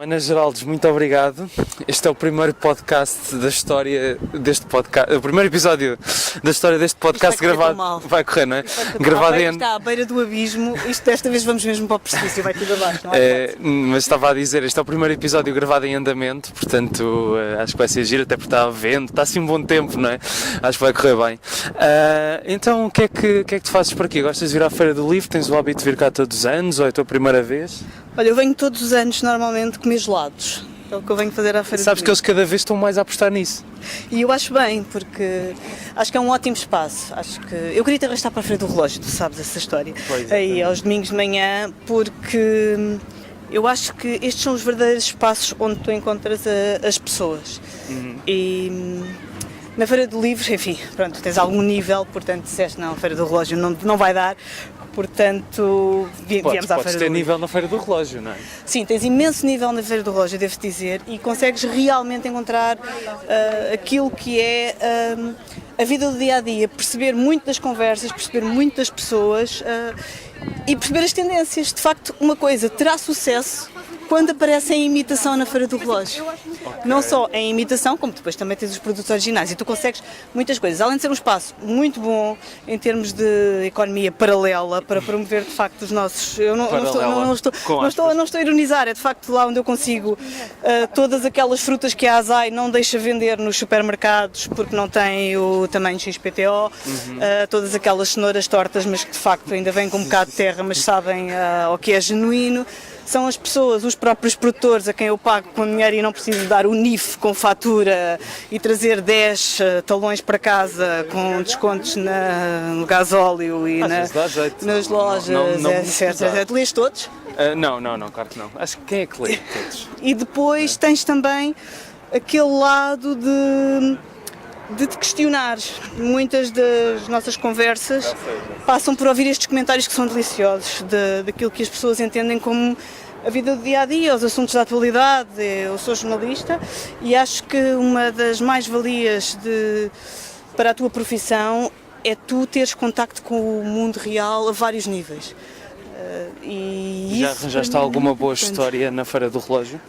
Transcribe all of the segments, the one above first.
Ana Geraldes, muito obrigado. Este é o primeiro podcast da história deste podcast, o primeiro episódio da história deste podcast gravado. Vai correr, não é? Gravado em... Está à beira do abismo, isto desta vez vamos mesmo para o precipício, vai tudo abaixo, não é? Mas estava a dizer, este é o primeiro episódio gravado em andamento, portanto acho que vai ser giro, até porque está vento, está assim um bom tempo, não é? Acho que vai correr bem. Então, o que é que tu fazes por aqui? Gostas de vir à Feira do Livro? Tens o hábito de vir cá todos os anos ou é a tua primeira vez? Olha, eu venho todos os anos normalmente comer gelados. É o que eu venho fazer à Feira do Livro. Sabes que eles cada vez estão mais a apostar nisso. E eu acho bem, porque acho que é um ótimo espaço. Acho que eu queria te arrastar para a Feira do Relógio, tu sabes essa história. Pois, aí aos domingos de manhã, porque eu acho que estes são os verdadeiros espaços onde tu encontras as pessoas. E na Feira do Livro, enfim, pronto, tens algum nível, portanto disseste não, a Feira do Relógio não vai dar. Portanto, viemos à Feira do Livro. Podes ter nível na Feira do Relógio, não é? Sim, tens imenso nível na Feira do Relógio, devo dizer, e consegues realmente encontrar aquilo que é a vida do dia-a-dia, perceber muito das conversas, perceber muito das pessoas e perceber as tendências. De facto, uma coisa terá sucesso quando aparece em imitação na Feira do Relógio. Okay. Não só em imitação, como depois também tens os produtos originais e tu consegues muitas coisas. Além de ser um espaço muito bom em termos de economia paralela para promover de facto os nossos... Eu não estou a ironizar, é de facto lá onde eu consigo todas aquelas frutas que a Azai não deixa vender nos supermercados porque não tem o tamanho XPTO, todas aquelas cenouras tortas mas que de facto ainda vêm com um bocado de terra mas sabem ao que é genuíno. São as pessoas, os próprios produtores a quem eu pago com dinheiro e não preciso dar o NIF com fatura e trazer 10 talões para casa com descontos no gasóleo e nas lojas, etc. Lês todos? Não, claro que não. Acho que quem é que lê todos? E depois tens também aquele lado de te questionar. Muitas das nossas conversas passam por ouvir estes comentários que são deliciosos, daquilo que as pessoas entendem como a vida do dia-a-dia, os assuntos da atualidade. Eu sou jornalista e acho que uma das mais-valias para a tua profissão é tu teres contacto com o mundo real a vários níveis. Já arranjaste alguma boa história na Feira do Relógio?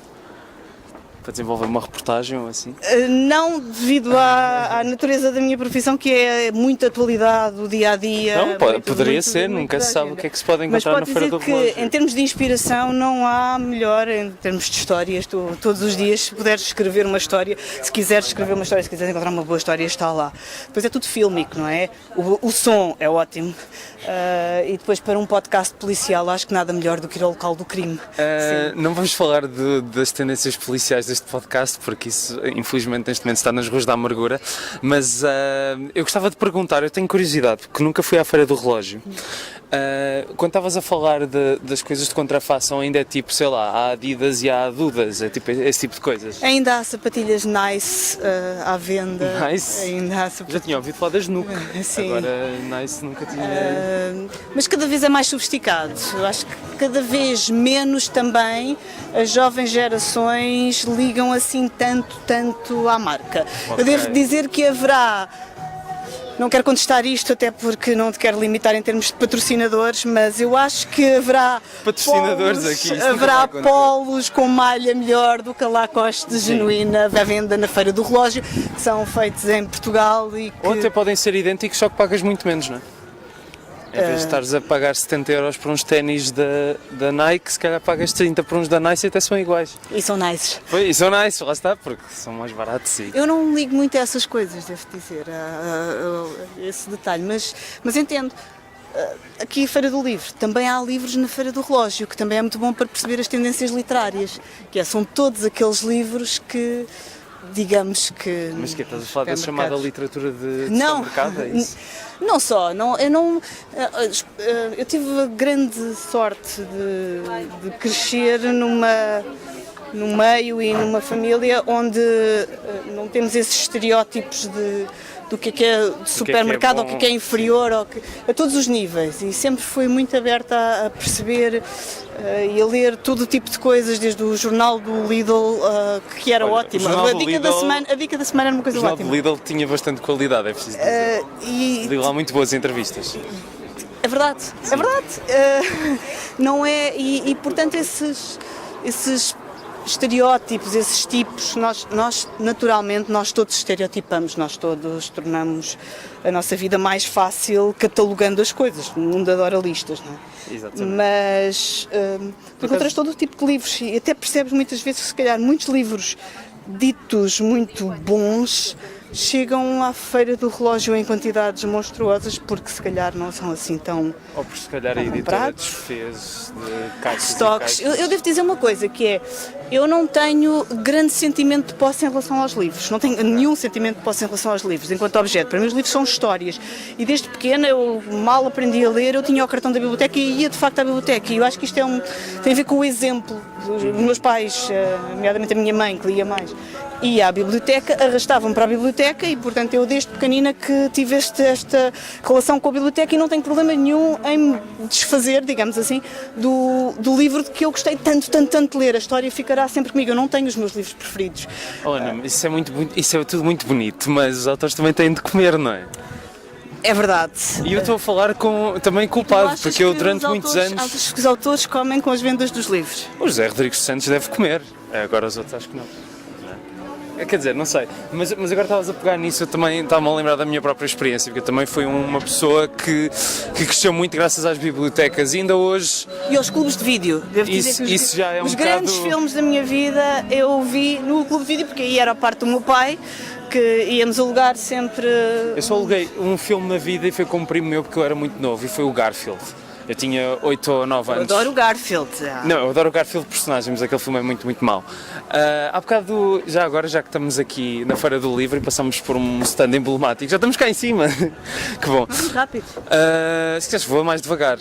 Para desenvolver uma reportagem ou assim? Não, devido à natureza da minha profissão, que é muita atualidade, o dia-a-dia. Não, poderia ser, nunca se sabe o que é que se pode encontrar na Feira do Relógio. Mas pode dizer que, em termos de inspiração, não há melhor, em termos de histórias. Tu, todos os dias, se puderes escrever uma história, se quiseres escrever uma história, se quiseres encontrar uma boa história, está lá. Depois é tudo fílmico, não é? O som é ótimo. E depois, para um podcast policial, acho que nada melhor do que ir ao local do crime. Não vamos falar das tendências policiais deste podcast, porque isso, infelizmente, neste momento está nas ruas da amargura, mas eu gostava de perguntar, eu tenho curiosidade, porque nunca fui à Feira do Relógio. Quando estavas a falar das coisas de contrafação, ainda é tipo, sei lá, há Adidas e há Adudas, é tipo esse tipo de coisas? Ainda há sapatilhas Nice à venda. Nice? Ainda há sapatilhas. Já tinha ouvido falar das Nuke, agora Nice nunca tinha... Mas cada vez é mais sofisticado. Eu acho que cada vez menos também as jovens gerações ligam assim tanto à marca. Okay. Eu devo dizer que haverá... Não quero contestar isto até porque não te quero limitar em termos de patrocinadores, mas eu acho que haverá polos com malha melhor do que a Lacoste genuína à venda na Feira do Relógio, que são feitos em Portugal e que... Ou até podem ser idênticos, só que pagas muito menos, não é? Em vez de estares a pagar 70 euros por uns ténis da Nike, se calhar pagas 30 por uns da Nice e até são iguais. E são nice. E são nice, lá está, porque são mais baratos. Sim. Eu não ligo muito a essas coisas, devo dizer, esse detalhe, mas entendo. Aqui a Feira do Livro, também há livros na Feira do Relógio, que também é muito bom para perceber as tendências literárias, são todos aqueles livros que... digamos que... Mas que estás a falar da chamada literatura de supermercado, é isso? Não só, eu tive a grande sorte de crescer num meio e numa família onde não temos esses estereótipos do que é de supermercado, ou o que é inferior, a todos os níveis, e sempre fui muito aberta a perceber e a ler todo tipo de coisas, desde o jornal do Lidl, que era ótimo. A dica da semana era uma coisa ótima. O jornal do Lidl tinha bastante qualidade, é preciso dizer. Li lá muito boas entrevistas. É verdade, é verdade. Não é, e portanto esses estereótipos, esses tipos, nós naturalmente, nós todos estereotipamos, nós todos tornamos a nossa vida mais fácil catalogando as coisas, no mundo adora listas, não é? Exatamente. Mas encontras todo o tipo de livros e até percebes muitas vezes que se calhar muitos livros ditos muito bons chegam à feira do relógio em quantidades monstruosas porque se calhar não são assim tão Ou por se calhar a editora comprados. desfez de caixas Stocks. e caixas. Eu devo dizer uma coisa, que é, eu não tenho grande sentimento de posse em relação aos livros, não tenho nenhum sentimento de posse em relação aos livros, enquanto objeto. Para mim os livros são histórias e desde pequena eu mal aprendi a ler, eu tinha o cartão da biblioteca e ia de facto à biblioteca e eu acho que isto tem a ver com o exemplo dos meus pais, nomeadamente a minha mãe que lia mais. Ia à biblioteca, arrastavam para a biblioteca e, portanto, eu desde pequenina que tive esta relação com a biblioteca e não tenho problema nenhum em me desfazer, digamos assim, do livro de que eu gostei tanto de ler. A história ficará sempre comigo. Eu não tenho os meus livros preferidos. Olha, isso é isso é tudo muito bonito, mas os autores também têm de comer, não é? É verdade. E eu estou a falar também culpado, Achas porque eu que durante os muitos autores- anos... Achas que os autores comem com as vendas dos livros? O José Rodrigues Santos deve comer, agora os outros acho que não. Quer dizer, não sei, mas agora estavas a pegar nisso, eu também estava-me a lembrar da minha própria experiência, porque eu também fui uma pessoa que cresceu muito graças às bibliotecas e ainda hoje... E aos clubes de vídeo. Devo dizer Isso- que isso já é um os grandes bocado- filmes da minha vida eu vi no clube de vídeo, porque aí era a parte do meu pai, que íamos alugar sempre. Eu só aluguei um filme na vida e foi com um primo meu porque eu era muito novo e foi o Garfield. Eu tinha 8 ou 9 Eu anos. adoro o Garfield. Não, eu adoro o Garfield personagem, mas aquele filme é muito mau. Há bocado, já que estamos aqui na Feira do Livro e passamos por um stand emblemático, já estamos cá em cima. Que bom. Muito rápido. Se queres, vou mais devagar.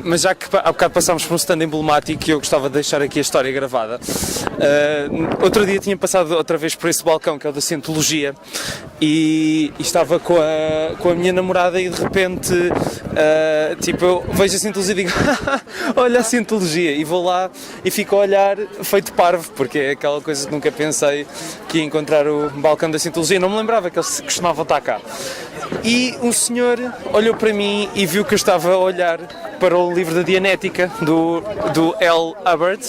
Mas já que há bocado passámos por um stand emblemático e eu gostava de deixar aqui a história gravada. Outro dia tinha passado outra vez por esse balcão, que é o da Cientologia, e estava com a minha namorada e de repente, tipo, eu vejo a Cientologia e digo olha a Cientologia, e vou lá e fico a olhar feito parvo, porque é aquela coisa que nunca pensei que ia encontrar o balcão da Cientologia, não me lembrava que eles costumavam estar cá. E um senhor olhou para mim e viu que eu estava a olhar para o livro da Dianética do L. Hubbard,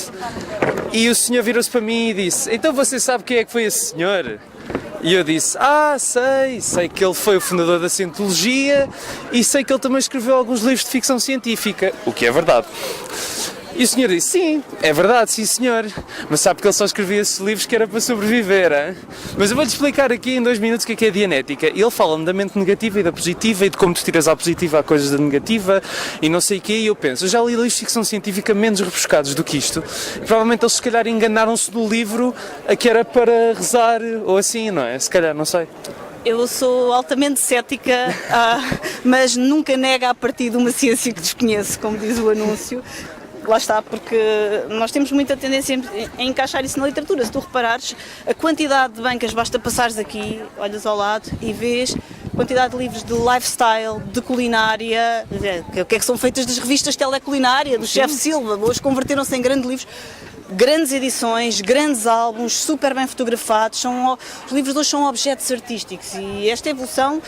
e o senhor virou-se para mim e disse: então você sabe quem é que foi esse senhor? E eu disse: sei que ele foi o fundador da Cientologia e sei que ele também escreveu alguns livros de ficção científica, o que é verdade. E o senhor disse: sim, é verdade, sim senhor, mas sabe que ele só escrevia esses livros que era para sobreviver, hein? Mas eu vou-te explicar aqui em 2 minutos o que é a Dianética. E ele fala-me da mente negativa e da positiva e de como tu tiras à positiva a coisas da negativa e não sei o quê, e eu penso, eu já li livros de ficção científica menos rebuscados do que isto, e provavelmente eles se calhar enganaram-se no livro a que era para rezar ou assim, não é? Se calhar, não sei. Eu sou altamente cética, mas nunca nego a partir de uma ciência que desconheço, como diz o anúncio. Lá está, porque nós temos muita tendência em encaixar isso na literatura. Se tu reparares, a quantidade de bancas, basta passares aqui, olhas ao lado e vês a quantidade de livros de lifestyle, de culinária, o que é que são feitas das revistas teleculinária, do Chefe Silva, hoje converteram-se em grandes livros. Grandes edições, grandes álbuns, super bem fotografados, os livros de hoje são objetos artísticos e esta evolução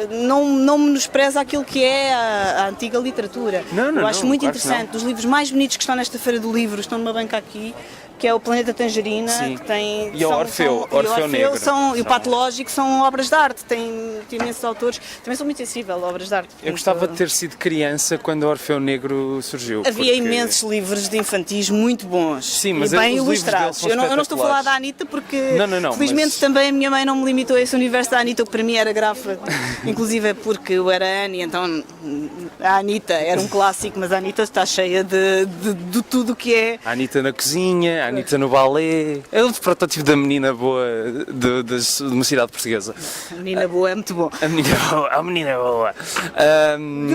não menospreza aquilo que é a antiga literatura. Eu acho muito claro interessante. Os livros mais bonitos que estão nesta Feira do Livro estão numa banca aqui, que é o Planeta Tangerina, Sim. que tem... E o Orfeu Negro. E o Patológico são obras de arte, tem imensos autores, também sou muito sensível a obras de arte. Eu gostava de ter sido criança quando o Orfeu Negro surgiu. Havia porque- imensos livros de infantis muito bons. Sim, mas e bem os livros ilustrados. deles são Eu não estou a falar espetaculares. da Anitta porque Não, felizmente mas- também a minha mãe não me limitou a esse universo da Anitta, o que para mim era grafa. Inclusive é porque eu era Annie, então a Anitta era um clássico, mas a Anitta está cheia de tudo o que é. A Anitta na cozinha, a Anitta no balé. É o protótipo da menina boa de uma cidade portuguesa. A menina boa é muito bom. A menina boa, a menina boa.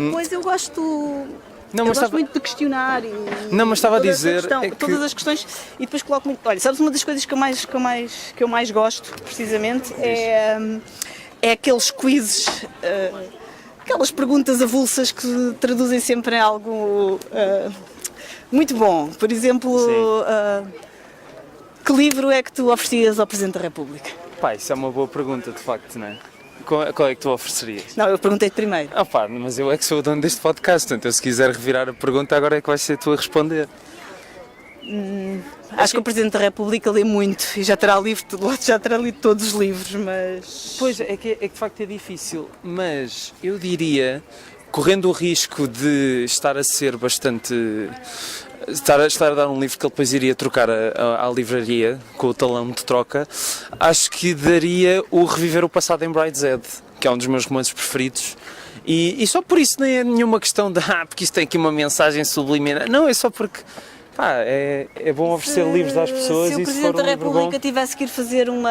Depois eu gosto. Não, Eu mas gosto estava- muito de questionar e Não, mas estava a toda essa dizer questão, é que- todas as questões e depois coloco muito. Olha, sabes uma das coisas que eu mais gosto, precisamente, é aqueles quizzes, aquelas perguntas avulsas que traduzem sempre em algo muito bom. Por exemplo, que livro é que tu oferecias ao Presidente da República? Pá, isso é uma boa pergunta, de facto, não é? Qual é que tu oferecerias? Não, eu perguntei-te primeiro. Ah pá, mas eu é que sou o dono deste podcast, então se quiser revirar a pergunta agora é que vai ser tu a responder. Acho que o Presidente da República lê muito e já terá lido todos os livros, mas... Pois, é que de facto é difícil, mas eu diria, correndo o risco de estar a ser bastante... Estar a dar um livro que ele depois iria trocar à livraria, com o talão de troca, acho que daria o Reviver o Passado em Brideshead, que é um dos meus romances preferidos. E só por isso nem é nenhuma questão de porque isto tem aqui uma mensagem subliminar. Não, é só porque é bom oferecer livros às pessoas. Se o e Presidente for um da livro República bom... tivesse que ir fazer uma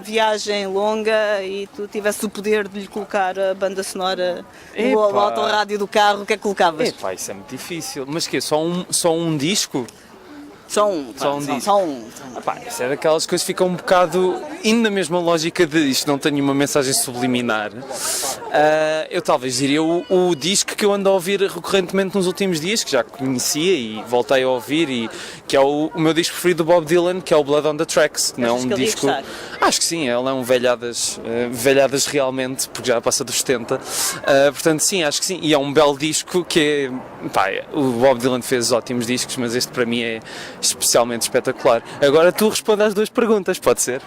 viagem longa e tu tivesse o poder de lhe colocar a banda sonora no autorrádio do carro, o que é que colocavas? Isso é muito difícil. Mas que só um disco? Só um. Isso é daquelas coisas que ficam um bocado indo na mesma lógica de isto não tem nenhuma mensagem subliminar. Eu talvez diria o disco que eu ando a ouvir recorrentemente nos últimos dias, que já conhecia e voltei a ouvir, e que é o meu disco preferido do Bob Dylan, que é o Blood on the Tracks. Não é um disco. Acho que sim, ele é um velhadas realmente, porque já passa dos 70. Portanto, sim, acho que sim. E é um belo disco que o Bob Dylan fez ótimos discos, mas este para mim é especialmente espetacular. Agora tu responde às duas perguntas, pode ser?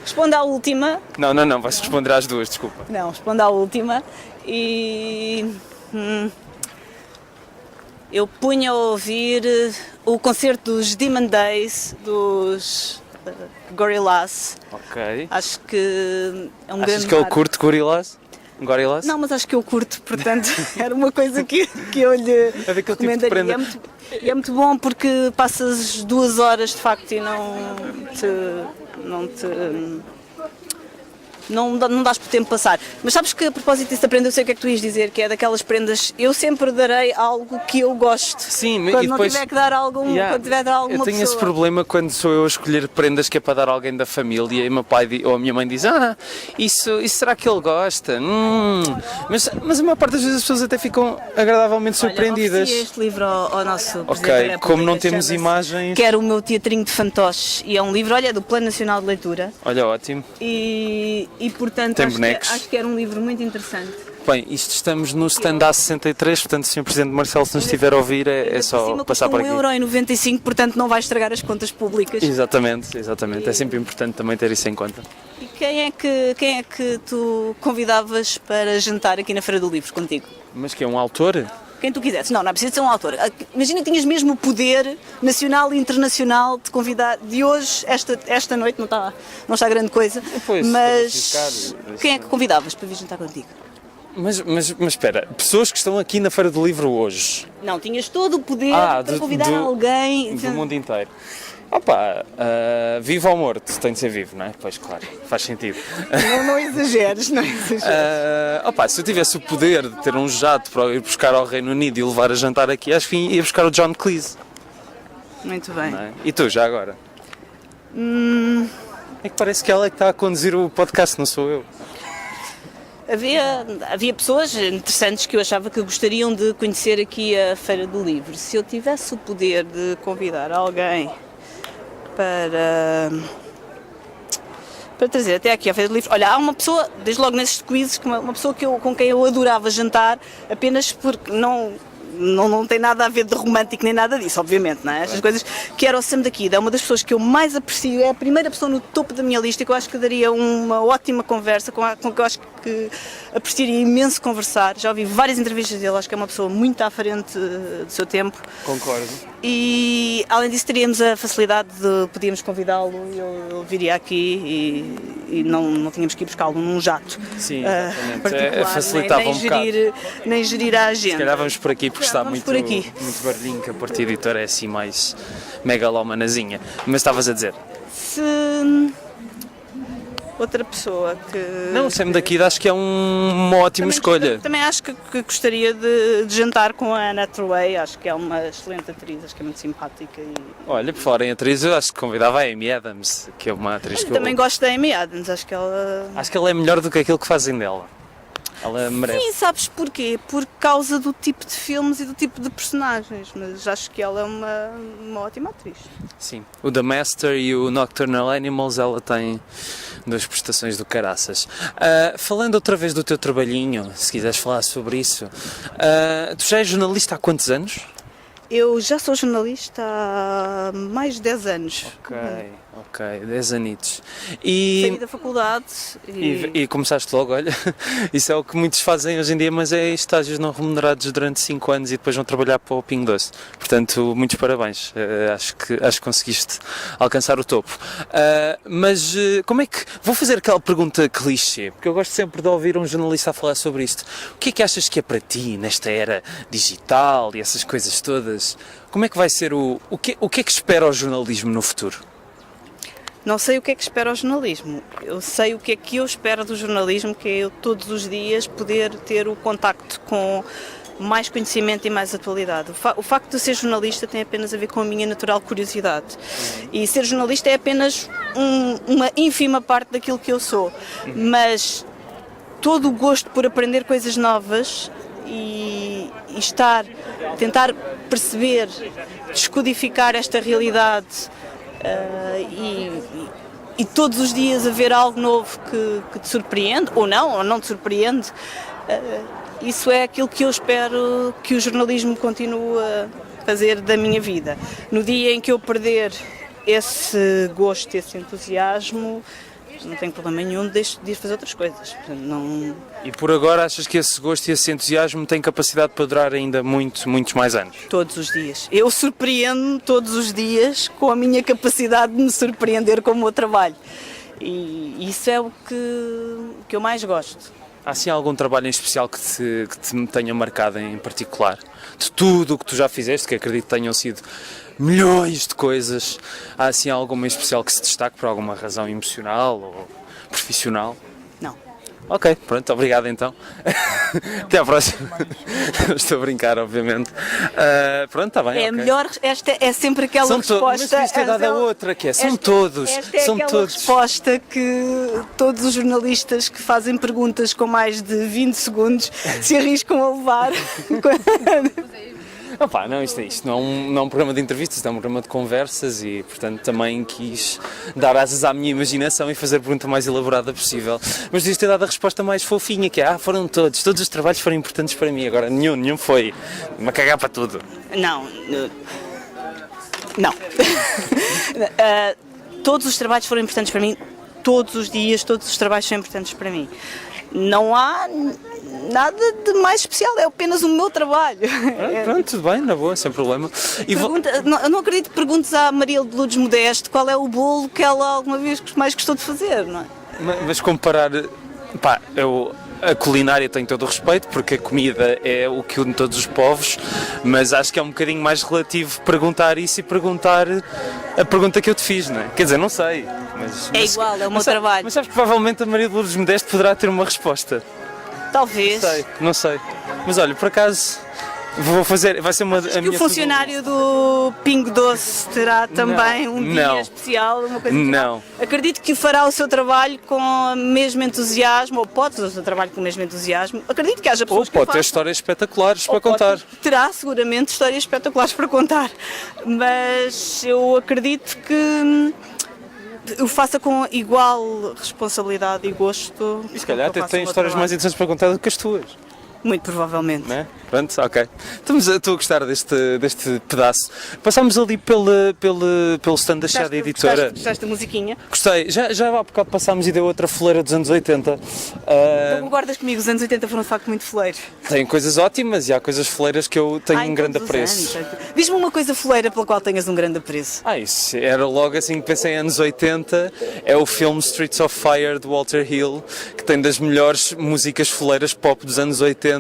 Responda à última. Não, vais responder às duas, desculpa. Não, responda à última e... eu punha a ouvir o concerto dos Demon Days, dos Gorillaz. Ok. Acho que é um grande... Achas que ele curte Gorillaz? Não, mas acho que eu curto, portanto, era uma coisa que eu lhe recomendaria. E é muito bom porque passas 2 horas de facto e não dás por tempo passar. Mas sabes que a propósito disso da prenda, eu sei o que é que tu ias dizer, que é daquelas prendas, eu sempre darei algo que eu gosto. Sim, quando e não depois, tiver que dar quando tiver que dar alguma eu tenho pessoa. esse problema quando sou eu a escolher prendas que é para dar a alguém da família e meu pai ou a minha mãe diz isso será que ele gosta? Mas a maior parte das vezes as pessoas até ficam agradavelmente surpreendidas. Ofereci este livro ao nosso Presidente Ok, da República, como não temos imagens... Que era o meu teatrinho de fantoches e é um livro, do Plano Nacional de Leitura. Olha, ótimo. E portanto acho que era um livro muito interessante. Bem, estamos no stand A63, portanto, se o Sr. Presidente Marcelo se nos estiver a ouvir, é só passar por aqui. €1,95, portanto não vai estragar as contas públicas. Exatamente. É sempre importante também ter isso em conta. E quem é que tu convidavas para jantar aqui na Feira do Livro contigo? Mas que é um autor? Quem tu quisesse. Não é preciso ser um autor. Imagina que tinhas mesmo o poder nacional e internacional de convidar. De hoje, esta noite, não está grande coisa, mas quem é que convidavas para vir jantar contigo? Mas espera, pessoas que estão aqui na Feira do Livro hoje? Não, tinhas todo o poder para convidar alguém. Do mundo inteiro. Vivo ou morto, tem de ser vivo, não é? Pois claro, faz sentido. Não exageres. Se eu tivesse o poder de ter um jato para ir buscar ao Reino Unido e levar a jantar aqui, acho que ia buscar o John Cleese. Muito bem. Não é? E tu, já agora? É que parece que ela é que está a conduzir o podcast, não sou eu. Havia pessoas interessantes que eu achava que gostariam de conhecer aqui a Feira do Livro. Se eu tivesse o poder de convidar alguém para trazer até aqui à Feira do Livro. Olha, há uma pessoa, desde logo nesses quizzes, uma pessoa com quem eu adorava jantar, apenas porque não tem nada a ver de romântico nem nada disso, obviamente, não é? Estas coisas, que era o Sam da Kid, é uma das pessoas que eu mais aprecio, é a primeira pessoa no topo da minha lista, que eu acho que daria uma ótima conversa, com que eu acho que apreciaria imenso conversar. Já ouvi várias entrevistas dele, acho que é uma pessoa muito à frente do seu tempo. Concordo. E além disso teríamos a facilidade de podíamos convidá-lo e ele viria aqui e não tínhamos que ir buscá-lo num jato. Sim, exatamente. Facilitava um bocado. Nem gerir a agenda. Se calhar vamos por aqui porque está muito barulhinho, que a Porta Editora é assim mais megalomanazinha. Mas estavas a dizer? Se outra pessoa que... Não, o Sam da Kid acho que é uma ótima escolha. Também acho que gostaria de jantar com a Anne Hathaway, acho que é uma excelente atriz, acho que é muito simpática. Olha, por falar em atriz, eu acho que convidava a Amy Adams, que é uma atriz que eu também gosto da Amy Adams, acho que ela é melhor do que aquilo que fazem dela. Ela merece. Sim, sabes porquê? Por causa do tipo de filmes e do tipo de personagens, mas acho que ela é uma ótima atriz. Sim, o The Master e o Nocturnal Animals, ela tem 2 prestações do caraças. Falando outra vez do teu trabalhinho, se quiseres falar sobre isso, tu já és jornalista há quantos anos? Eu já sou jornalista há mais de 10 anos. Ok, 10 anitos. Saí da faculdade E começaste logo, olha, isso é o que muitos fazem hoje em dia, mas é estágios não remunerados durante 5 anos e depois vão trabalhar para o Pingo Doce. Portanto, muitos parabéns, acho que conseguiste alcançar o topo. Mas como é que... Vou fazer aquela pergunta clichê, porque eu gosto sempre de ouvir um jornalista a falar sobre isto. O que é que achas que é para ti, nesta era digital e essas coisas todas? Como é que vai ser o que é que espera o jornalismo no futuro? Não sei o que é que espera o jornalismo. Eu sei o que é que eu espero do jornalismo, que é eu todos os dias poder ter o contacto com mais conhecimento e mais atualidade. O facto de eu ser jornalista tem apenas a ver com a minha natural curiosidade. E ser jornalista é apenas uma ínfima parte daquilo que eu sou. Mas todo o gosto por aprender coisas novas e tentar perceber, descodificar esta realidade e todos os dias haver algo novo que te surpreende, ou não te surpreende, isso é aquilo que eu espero que o jornalismo continue a fazer da minha vida. No dia em que eu perder esse gosto, esse entusiasmo, não tenho problema nenhum de ir fazer outras coisas. Portanto, não... E por agora achas que esse gosto e esse entusiasmo têm capacidade para durar ainda muitos mais anos? Todos os dias. Eu surpreendo-me todos os dias com a minha capacidade de me surpreender com o meu trabalho. E isso é o que eu mais gosto. Há assim algum trabalho em especial que te tenha marcado em particular? De tudo o que tu já fizeste, que acredito que tenham sido milhões de coisas, há assim alguma em especial que se destaque por alguma razão emocional ou profissional? Não. Ok, pronto, obrigado então. Até à próxima. Estou a brincar, obviamente. Pronto, está bem. É okay. Melhor, esta é sempre aquela resposta. Mas devias ter dado a outra, que é, são todos. Esta é são aquela todos. resposta que todos os jornalistas que fazem perguntas com mais de 20 segundos se arriscam a levar. Opa, não, isto não é um programa de entrevistas, isto é um programa de conversas e, portanto, também quis dar asas à minha imaginação e fazer a pergunta mais elaborada possível. Mas devias ter dado a resposta mais fofinha, que é, foram todos os trabalhos foram importantes para mim, agora nenhum foi, me cagar para tudo. Não. Todos os trabalhos foram importantes para mim, todos os dias, todos os trabalhos são importantes para mim. Não há nada de mais especial, é apenas o meu trabalho. Pronto, tudo bem, na boa, sem problema. E não acredito que perguntes à Maria de Lourdes Modesto qual é o bolo que ela alguma vez mais gostou de fazer, não é? Mas comparar, a culinária tem todo o respeito, porque a comida é o que une todos os povos, mas acho que é um bocadinho mais relativo perguntar isso e perguntar a pergunta que eu te fiz, não é? Quer dizer, não sei. É igual, é o meu trabalho. Mas sabes que provavelmente a Maria de Lourdes Modesto poderá ter uma resposta. Talvez. Não sei. Mas olha, por acaso, vai ser uma... Acho que o funcionário do Pingo Doce terá também um dia especial, uma coisa Não. Acredito que fará o seu trabalho com o mesmo entusiasmo, ou pode fazer o seu trabalho com o mesmo entusiasmo. Acredito que haja pessoas que pode ter histórias espetaculares para contar. Terá seguramente histórias espetaculares para contar, mas eu acredito que eu faça com igual responsabilidade e gosto. E se calhar até tem histórias mais interessantes para contar do que as tuas. Muito provavelmente. Não é? Pronto, ok. Estou a gostar deste pedaço. Passámos ali pelo stand da Chá da Editora. Gostaste da musiquinha? Gostei. Já há bocado passámos e deu outra foleira dos anos 80. Tu concordas comigo? Os anos 80 foram de facto muito foleiros. Tem coisas ótimas e há coisas foleiras que eu tenho um grande apreço. Diz-me uma coisa foleira pela qual tenhas um grande apreço. Isso era logo assim que pensei em anos 80. É o filme Streets of Fire de Walter Hill, que tem das melhores músicas foleiras pop dos anos 80.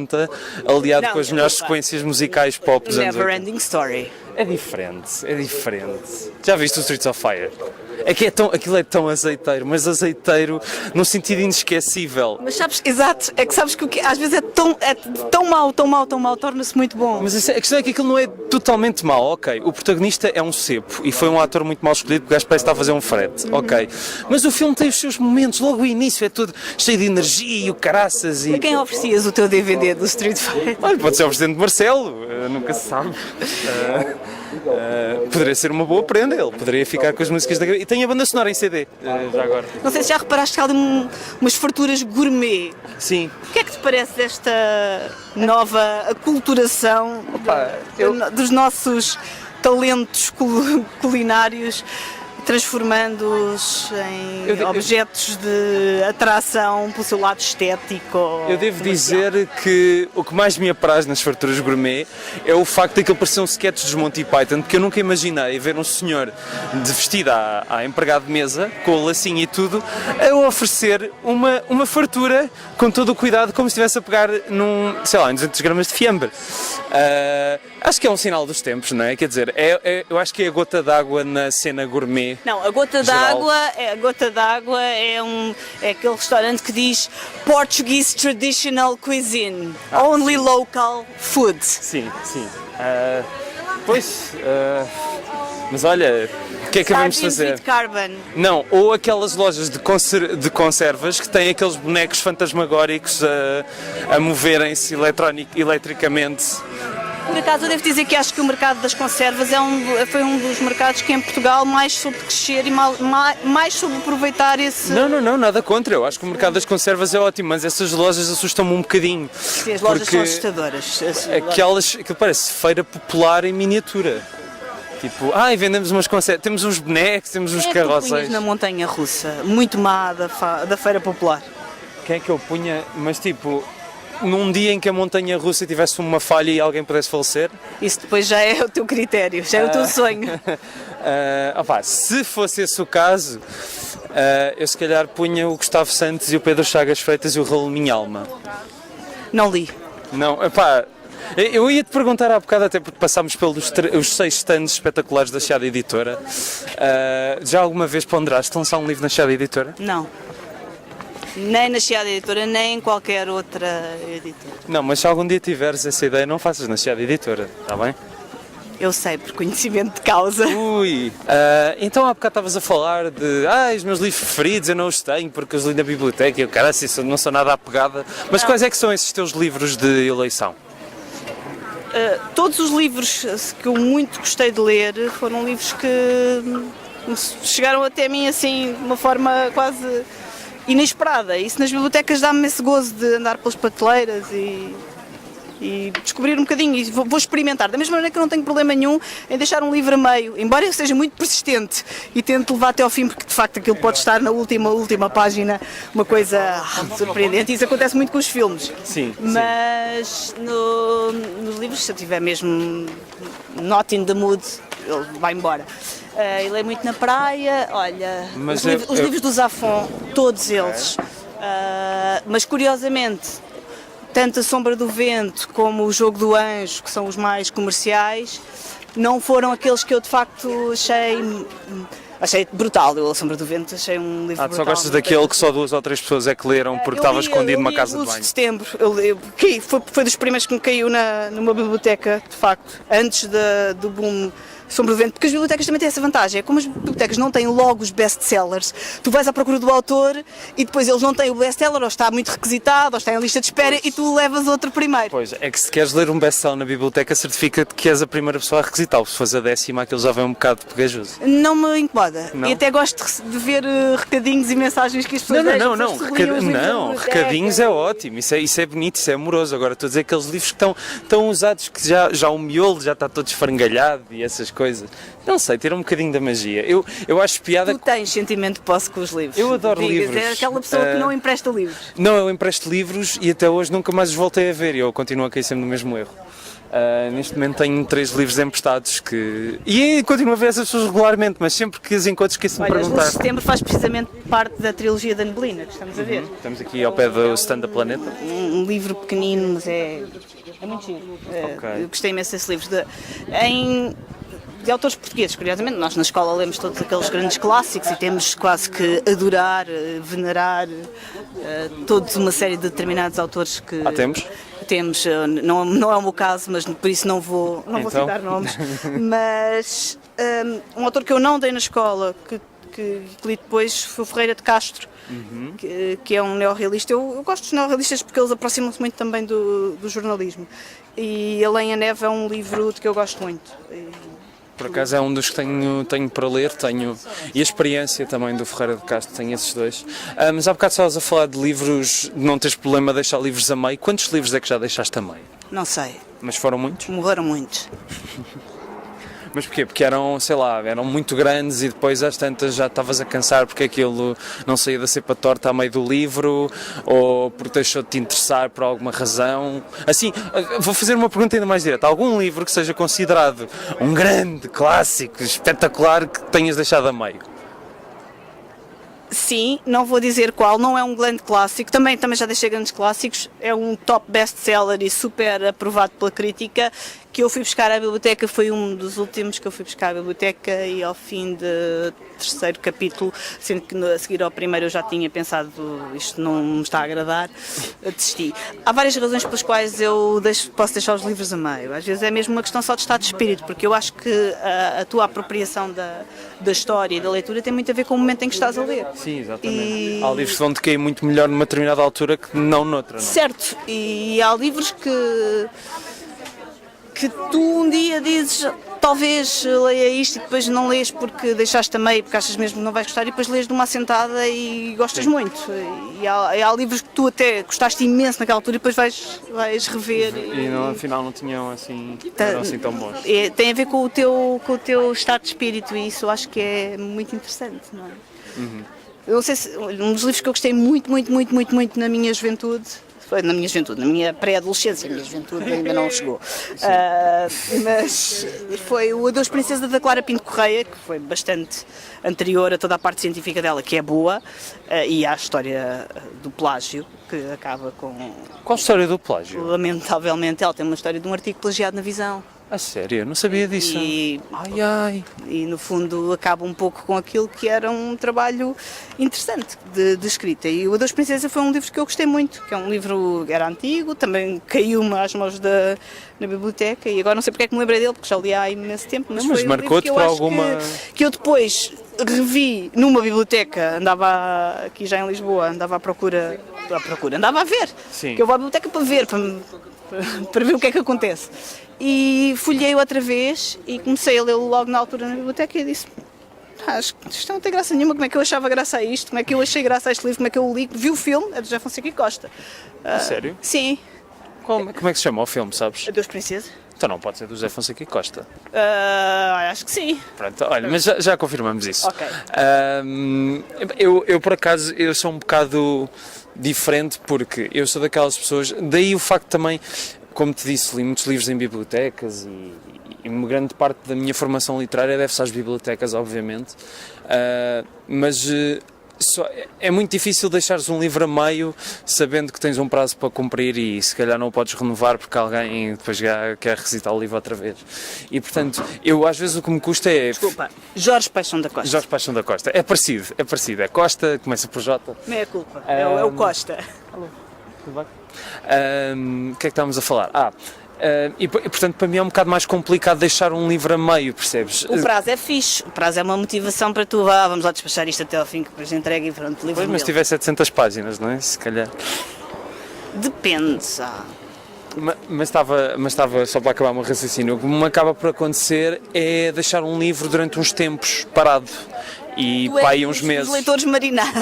Aliado com as melhores sequências musicais pop dos anos 80. Never Ending Story. É diferente. Já viste o Streets of Fire? Aquilo é tão azeiteiro, mas azeiteiro num sentido inesquecível. Mas sabes, exato, é que sabes que às vezes é tão mau, torna-se muito bom. Mas a questão é que aquilo não é totalmente mau, ok. O protagonista é um cepo e foi um ator muito mal escolhido porque o gajo parece estar a fazer um frete, ok. Mas o filme tem os seus momentos, logo o início é tudo cheio de energia e o caraças e... A quem oferecias o teu DVD do Street Fighter? Olha, pode ser ao presidente Marcelo, nunca se sabe. Poderia ser uma boa prenda, ele poderia ficar com as músicas da... E tem a banda sonora em CD, já agora. Não sei se já reparaste que há ali umas farturas gourmet. Sim. O que é que te parece desta nova aculturação dos nossos talentos culinários, transformando-os em objetos de atração pelo seu lado estético? Eu devo dizer que o que mais me apraz nas farturas gourmet é o facto de que ele parecer um sketch dos Monty Python, porque eu nunca imaginei ver um senhor de vestido à empregado de mesa, com o lacinho e tudo, a oferecer uma fartura com todo o cuidado, como se estivesse a pegar em 200 gramas de fiambre. Acho que é um sinal dos tempos, não é? Quer dizer, eu acho que é a gota d'água na cena gourmet. Não, a gota d'água é aquele restaurante que diz Portuguese Traditional Cuisine, only local food. Sim. Mas olha, o que é que vamos fazer? With carbon. Não, ou aquelas lojas de conservas que têm aqueles bonecos fantasmagóricos a moverem-se eletricamente. Por acaso eu devo dizer que acho que o mercado das conservas foi um dos mercados que em Portugal mais soube crescer e mais soube aproveitar esse... Não, nada contra. Eu acho que o mercado das conservas é ótimo, mas essas lojas assustam-me um bocadinho. Sim, as lojas são assustadoras. Aquilo parece feira popular em miniatura. Tipo, vendemos umas conservas, temos uns bonecos, temos uns carroças. Na montanha russa, muito má da feira popular. Quem é que eu punha? Mas tipo... Num dia em que a montanha russa tivesse uma falha e alguém pudesse falecer? Isso depois já é o teu critério, já é o teu sonho. Se fosse esse o caso, eu se calhar punha o Gustavo Santos e o Pedro Chagas Freitas e o Raul Minhalma. Não li. Não, eu ia-te perguntar há bocado, até porque passámos pelos os 6 stands espetaculares da Chiado Editora. Já alguma vez ponderaste lançar um livro na Chiado Editora? Não. Nem na Chiado Editora, nem em qualquer outra editora. Não, mas se algum dia tiveres essa ideia, não faças na Chiado Editora, está bem? Eu sei, por conhecimento de causa. Ui! Então há bocado estavas a falar de os meus livros preferidos, eu não os tenho porque os li na biblioteca e eu, cara, assim, não sou nada apegada. Mas não. Quais é que são esses teus livros de eleição? Todos os livros que eu muito gostei de ler foram livros que chegaram até mim assim, de uma forma quase... inesperada. Isso nas bibliotecas dá-me esse gozo de andar pelas prateleiras e descobrir um bocadinho, e vou experimentar, da mesma maneira que eu não tenho problema nenhum em deixar um livro a meio, embora eu seja muito persistente e tento levar até ao fim, porque de facto aquilo pode estar na última página, uma coisa surpreendente, e isso acontece muito com os filmes. Sim. Mas nos livros, se eu tiver mesmo not in the mood, ele vai embora. E leio muito na praia, olha, os livros do Zafón, todos eles. Mas curiosamente, tanto A Sombra do Vento como O Jogo do Anjo, que são os mais comerciais, não foram aqueles que eu de facto achei brutal. Eu, A Sombra do Vento, achei um livro brutal. Tu só gostas daquele que só 2 ou 3 pessoas é que leram porque estava escondido numa casa de banho? De setembro, foi dos primeiros que me caiu numa biblioteca, de facto, antes do boom Sombra do Vento, porque as bibliotecas também têm essa vantagem, é como as bibliotecas não têm logo os best-sellers, tu vais à procura do autor e depois eles não têm o best-seller, ou está muito requisitado, ou está em lista de espera, e tu levas outro primeiro. Pois, é que se queres ler um best-seller na biblioteca, certifica-te que és a primeira pessoa a requisitá-lo, se fores a 10ª, aquilo já vem um bocado pegajoso. Não me incomoda, não? E até gosto de ver recadinhos e mensagens que as pessoas Não, recadinhos é ótimo, isso é bonito, isso é amoroso. Agora estou a dizer aqueles livros que estão usados, que já o miolo já está todo esfarangalhado e essas coisas. Não sei, tira um bocadinho da magia. Eu acho piada... Tu tens sentimento de posse com os livros. Eu adoro livros. É aquela pessoa que não empresta livros. Não, eu empresto livros e até hoje nunca mais os voltei a ver e eu continuo a cair sempre no mesmo erro. Neste momento tenho 3 livros emprestados e continuo a ver essas pessoas regularmente, mas sempre que as encontro esqueço-me de perguntar. Olha, Setembro faz precisamente parte da trilogia da Neblina, que estamos a ver. Estamos aqui ao pé do stand da Planeta. Um livro pequenino, mas é muito giro. Okay. Eu gostei imenso desses livros. De autores portugueses, curiosamente, nós na escola lemos todos aqueles grandes clássicos e temos quase que adorar, venerar todos uma série de determinados autores que... Temos? Temos, não é o meu caso, mas por isso não vou citar nomes, mas um autor que eu não dei na escola, que li depois, foi o Ferreira de Castro, que é um neorrealista. Eu gosto dos neorrealistas porque eles aproximam-se muito também do jornalismo, e Além a Neve é um livro de que eu gosto muito. Por acaso é um dos que tenho para ler, e a experiência também do Ferreira de Castro, tenho esses dois. Mas há bocado estavas a falar de livros, de não teres problema de deixar livros a meio. Quantos livros é que já deixaste a meio? Não sei, Mas foram muitos? morreram muitos. Mas porquê? Porque eram, sei lá, eram muito grandes e depois às tantas já estavas a cansar porque aquilo não saía da cepa torta a meio do livro, ou porque deixou de te interessar por alguma razão. Assim, vou fazer uma pergunta ainda mais direta. Algum livro que seja considerado um grande clássico, espetacular, que tenhas deixado a meio? Sim, não vou dizer qual, não é um grande clássico, também já deixei grandes clássicos, é um top best-seller e super aprovado pela crítica, que eu fui buscar à biblioteca, foi um dos últimos que eu fui buscar à biblioteca e ao fim do terceiro capítulo, sendo que a seguir ao primeiro eu já tinha pensado, isto não me está a agradar, desisti. Há várias razões pelas quais eu posso deixar os livros a meio, às vezes é mesmo uma questão só de estado de espírito, porque eu acho que a tua apropriação da história e da leitura tem muito a ver com o momento em que estás a ler. Sim, exatamente. Há livros que vão decair muito melhor numa determinada altura que não noutra, não é? Certo, e há livros que tu um dia dizes, talvez leia isto e depois não lês porque deixaste a meio, porque achas mesmo que não vais gostar e depois lês de uma assentada e gostas muito. E há livros que tu até gostaste imenso naquela altura e depois vais rever. E não, afinal não tinham assim, eram assim tão bons. Tem a ver com o teu estado de espírito e isso eu acho que é muito interessante, não é? Eu não sei se um dos livros que eu gostei muito na minha juventude, foi na minha pré-adolescência, a minha juventude ainda não chegou, mas foi o Adeus Princesa da Clara Pinto Correia, que foi bastante anterior a toda a parte científica dela, que é boa, e à história do plágio, que acaba com... Qual a história do plágio? Lamentavelmente, ela tem uma história de um artigo plagiado na Visão. A sério? Eu não sabia disso. E Ai. no fundo acaba um pouco com aquilo que era um trabalho interessante de escrita. E o Adeus Princesa foi um livro que eu gostei muito, que é um livro que era antigo, também caiu-me às mãos na biblioteca e agora não sei porque é que me lembrei dele, porque já li há imenso tempo, mas foi marcou-te por alguma... que eu depois revi numa biblioteca, andava aqui já em Lisboa, andava andava a ver, Sim. que eu vou à biblioteca para ver, para ver o que é que acontece. E folhei outra vez e comecei a lê-lo logo na altura na biblioteca e disse: acho que isto não tem graça nenhuma, como é que eu achava graça a isto, como é que eu achei graça a este livro, como é que eu o li, vi o filme, é do José Fonseca e Costa. Sério? Sim. Como é que se chama o filme, sabes? Adeus Princesa. Então não pode ser do José Fonseca e Costa. Acho que sim. Pronto, olha, mas já confirmamos isso. Ok. Eu por acaso, eu sou um bocado diferente porque eu sou daquelas pessoas, daí o facto também, como te disse, li muitos livros em bibliotecas e uma grande parte da minha formação literária deve-se às bibliotecas, obviamente, mas é muito difícil deixares um livro a meio sabendo que tens um prazo para cumprir e se calhar não o podes renovar porque alguém depois quer recitar o livro outra vez. E portanto, eu às vezes o que me custa é... Desculpa, Jorge Paixão da Costa. Jorge Paixão da Costa. É parecido. É Costa, começa por J. Meia culpa. É o Costa. Alô, tudo bem? O que é que estávamos a falar? E portanto para mim é um bocado mais complicado deixar um livro a meio, percebes? O prazo é fixe, o prazo é uma motivação para tu, vamos lá despachar isto até ao fim, que depois entregue e pronto, livro. Pois, mas se tiver 700 páginas, não é? Se calhar. Depende, Mas estava só para acabar o meu raciocínio, o que me acaba por acontecer é deixar um livro durante uns tempos parado. E pá, aí uns meses. Os leitores marinar.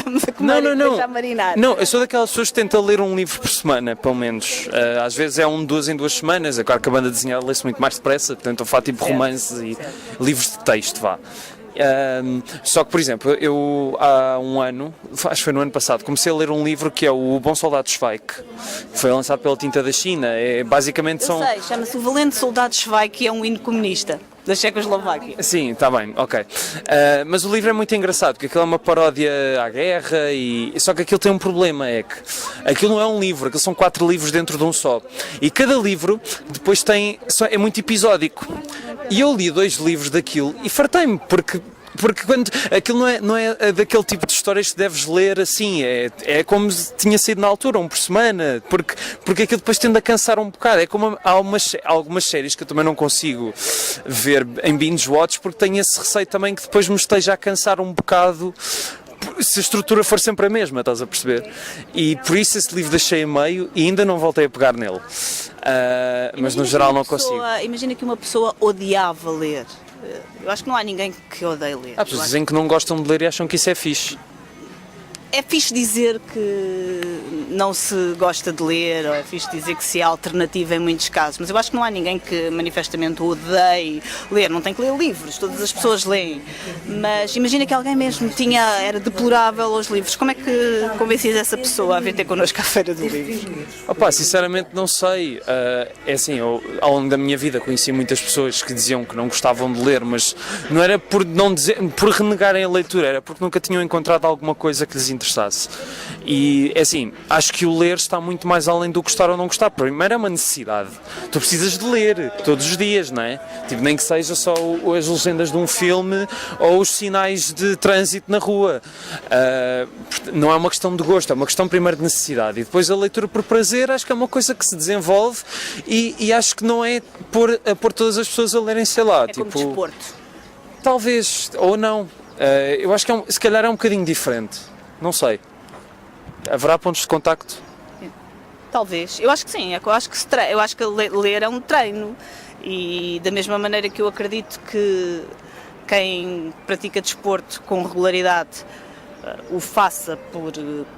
Não, eu sou daquelas pessoas que tentam ler um livro por semana, pelo menos. Às vezes é de 2 em 2 semanas. Claro que a banda desenhada lê-se muito mais depressa, portanto eu faço tipo romances e livros de texto, vá. Só que, por exemplo, eu há um ano, acho que foi no ano passado, comecei a ler um livro que é o Bom Soldado Schweik, que foi lançado pela Tinta da China. Basicamente eu sei, chama-se O Valente Soldado Schweik, que é um hino comunista da Checoslováquia. Sim, está bem, ok. Mas o livro é muito engraçado, porque aquilo é uma paródia à guerra, só que aquilo tem um problema, é que aquilo não é um livro, aquilo são 4 livros dentro de um só. E cada livro depois é muito episódico. E eu li 2 livros daquilo e fartei-me, porque quando aquilo não é daquele tipo de histórias que deves ler assim, é como tinha sido na altura, um por semana, porque aquilo depois tende a cansar um bocado. É como há algumas séries que eu também não consigo ver em binge watch, porque tenho esse receio também que depois me esteja a cansar um bocado se a estrutura for sempre a mesma, estás a perceber? E por isso esse livro deixei a meio e ainda não voltei a pegar nele. Mas no geral não consigo. Imagina que uma pessoa odiava ler. Eu acho que não há ninguém que odeie ler. Há pessoas que dizem que não gostam de ler e acham que isso é fixe. É fixe dizer que não se gosta de ler, ou é fixe dizer que se é alternativa em muitos casos, mas eu acho que não há ninguém que manifestamente odeie ler, não tem que ler livros, todas as pessoas leem, mas imagina que alguém mesmo era deplorável aos livros, como é que convencias essa pessoa a vir ter connosco à Feira do Livro? Opa, sinceramente não sei, é assim, eu ao longo da minha vida conheci muitas pessoas que diziam que não gostavam de ler, mas não era por renegarem a leitura, era porque nunca tinham encontrado alguma coisa que lhes interessasse. E é assim, acho que o ler está muito mais além do gostar ou não gostar. Primeiro é uma necessidade. Tu precisas de ler todos os dias, não é? Tipo, nem que seja só as legendas de um filme ou os sinais de trânsito na rua. Não é uma questão de gosto, é uma questão primeiro de necessidade. E depois a leitura por prazer, acho que é uma coisa que se desenvolve e acho que não é pôr todas as pessoas a lerem, sei lá. É como desporto. Talvez, ou não. Eu acho que se calhar é um bocadinho diferente. Não sei. Haverá pontos de contacto? Talvez. Eu acho que sim. Eu acho que ler é um treino. E da mesma maneira que eu acredito que quem pratica desporto com regularidade o faça por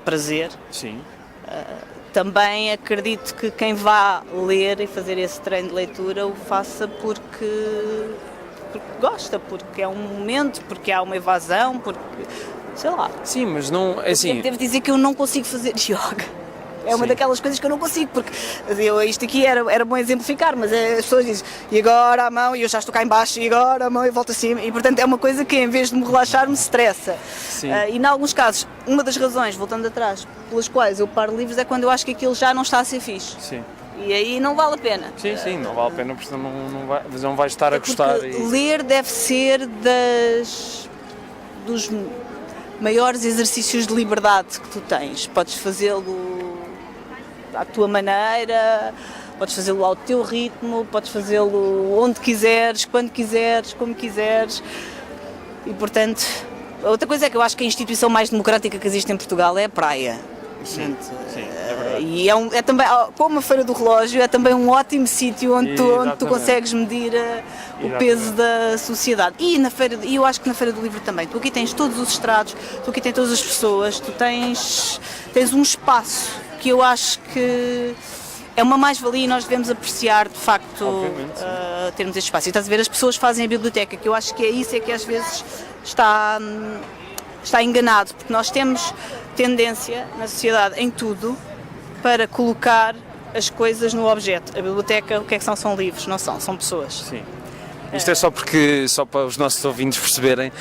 prazer. Sim. Também acredito que quem vá ler e fazer esse treino de leitura o faça porque gosta, porque é um momento, porque há uma evasão, porque... sei lá. Sim, mas não... é assim... Devo dizer que eu não consigo fazer yoga. É uma Sim. daquelas coisas que eu não consigo, porque isto aqui era bom exemplificar, mas as pessoas dizem, e agora a mão, e eu já estou cá em baixo, e agora a mão, e volto acima, e portanto é uma coisa que em vez de me relaxar, me estressa. E em alguns casos, uma das razões, voltando atrás, pelas quais eu paro livros é quando eu acho que aquilo já não está a ser fixe. Sim. E aí não vale a pena. Sim, não vale a pena, porque não vais estar a gostar. Ler deve ser dos maiores exercícios de liberdade que tu tens. Podes fazê-lo à tua maneira, podes fazê-lo ao teu ritmo, podes fazê-lo onde quiseres, quando quiseres, como quiseres. E portanto, outra coisa é que eu acho que a instituição mais democrática que existe em Portugal é a praia. Sim, é verdade. E é também, como a Feira do Relógio, é também um ótimo sítio onde tu consegues medir o peso da sociedade. E eu acho que na Feira do Livro também. Tu aqui tens todos os estrados, tu aqui tens todas as pessoas, tu tens um espaço que eu acho que é uma mais-valia e nós devemos apreciar, de facto, termos este espaço. E estás a ver, as pessoas fazem a biblioteca, que eu acho que é isso que às vezes está enganado, porque nós temos tendência na sociedade, em tudo, para colocar as coisas no objeto. A biblioteca, o que é que são? São livros, não são pessoas. Sim. Isto é só para os nossos ouvintes perceberem,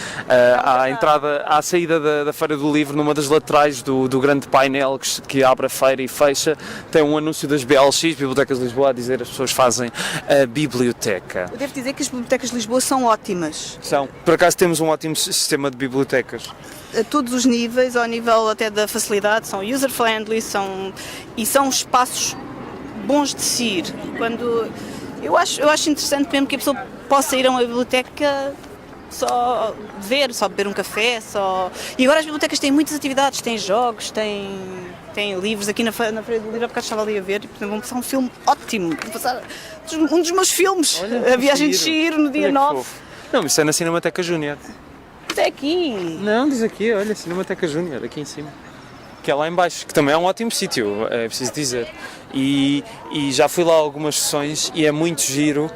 à saída da Feira do Livro, numa das laterais do grande painel que abre a feira e fecha, tem um anúncio das BLX, Bibliotecas de Lisboa, a dizer que as pessoas fazem a biblioteca. Eu devo dizer que as bibliotecas de Lisboa são ótimas. Por acaso temos um ótimo sistema de bibliotecas. A todos os níveis, ao nível até da facilidade, são user-friendly, são espaços bons de se ir. Eu acho interessante mesmo que a pessoa possa ir a uma biblioteca só beber um café, E agora as bibliotecas têm muitas atividades, têm jogos, têm livros. Aqui na Feira do Livro, há bocado estava ali a ver, e vão passar um filme ótimo, vou passar um dos meus filmes, A Viagem de Chihiro, no dia 9. Não, isso é na Cinemateca Júnior. É aqui. Não, diz aqui, olha, Cinemateca Júnior, aqui em cima. Que é lá em baixo, que também é um ótimo sítio, é preciso dizer. E já fui lá a algumas sessões e é muito giro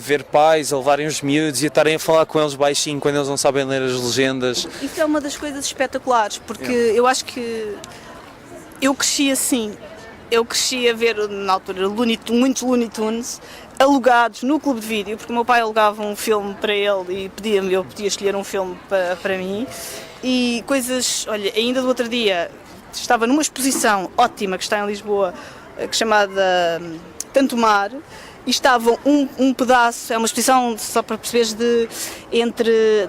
ver pais a levarem os miúdos e a estarem a falar com eles baixinho quando eles não sabem ler as legendas. Isso é uma das coisas espetaculares, porque eu acho que eu cresci assim. Eu cresci a ver, na altura, muitos Looney Tunes alugados no clube de vídeo, porque o meu pai alugava um filme para ele e eu podia escolher um filme para mim. E coisas, olha, ainda do outro dia estava numa exposição ótima que está em Lisboa, chamada Tanto Mar, e estava um pedaço, é uma exposição, só para perceberes,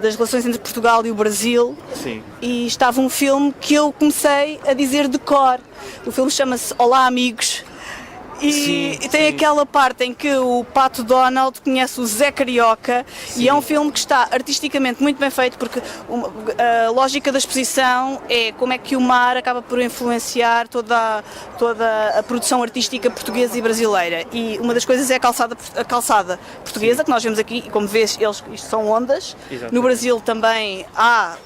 das relações entre Portugal e o Brasil. Sim. E estava um filme que eu comecei a dizer de cor. O filme chama-se Olá Amigos. E Sim, tem sim. aquela parte em que o Pato Donald conhece o Zé Carioca e é um filme que está artisticamente muito bem feito porque a lógica da exposição é como é que o mar acaba por influenciar toda a produção artística portuguesa e brasileira. E uma das coisas é a calçada portuguesa, que nós vemos aqui, e como vês, isto são ondas. Exatamente. No Brasil também há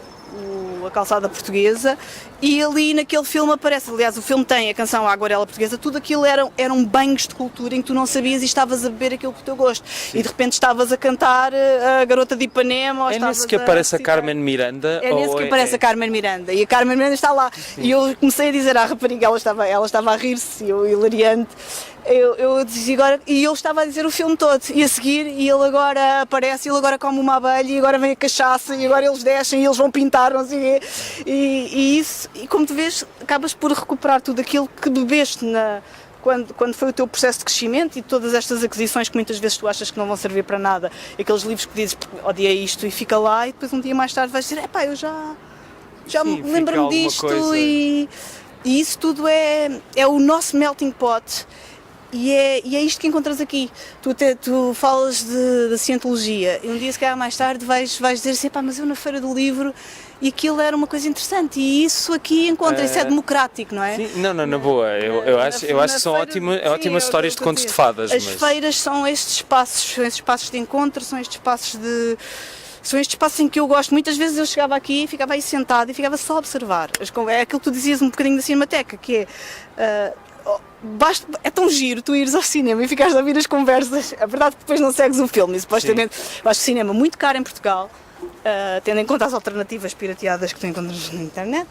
a calçada portuguesa e ali naquele filme aparece, aliás o filme tem a canção A Aguarela Portuguesa, tudo aquilo eram banhos de cultura em que tu não sabias e estavas a beber aquilo por teu gosto. E de repente estavas a cantar a Garota de Ipanema ou É estavas nesse que aparece a recitar. Carmen Miranda? É nesse que aparece a Carmen Miranda e a Carmen Miranda está lá. E eu comecei a dizer à rapariga, ela estava a rir-se, eu hilariante. Eu dizia agora, e ele estava a dizer o filme todo, e a seguir, e ele agora aparece, e ele agora come uma abelha, e agora vem a cachaça, e agora eles descem, e eles vão pintar, não sei o quê. E isso, e como tu vês, acabas por recuperar tudo aquilo que bebeste quando foi o teu processo de crescimento e todas estas aquisições que muitas vezes tu achas que não vão servir para nada, aqueles livros que dizes, odiei isto, e fica lá, e depois um dia mais tarde vais dizer, epá, eu já Sim, me lembro-me fica alguma disto, coisa. e isso tudo é o nosso melting pot. E é isto que encontras aqui. Tu falas da cientologia e um dia, se calhar mais tarde, vais dizer assim, pá, mas eu na Feira do Livro e aquilo era uma coisa interessante e isso aqui encontra, isso é democrático, não é? Sim, não, na boa. Eu acho que são ótimas histórias de contos de fadas. As mas... feiras são estes espaços de encontro, são estes espaços em que eu gosto. Muitas vezes eu chegava aqui e ficava aí sentado e ficava só a observar. É aquilo que tu dizias um bocadinho da Cinemateca, que é... é tão giro tu ires ao cinema e ficares a ouvir as conversas. A verdade é que depois não segues o filme e supostamente eu acho o cinema muito caro em Portugal, tendo em conta as alternativas pirateadas que tu encontras na internet.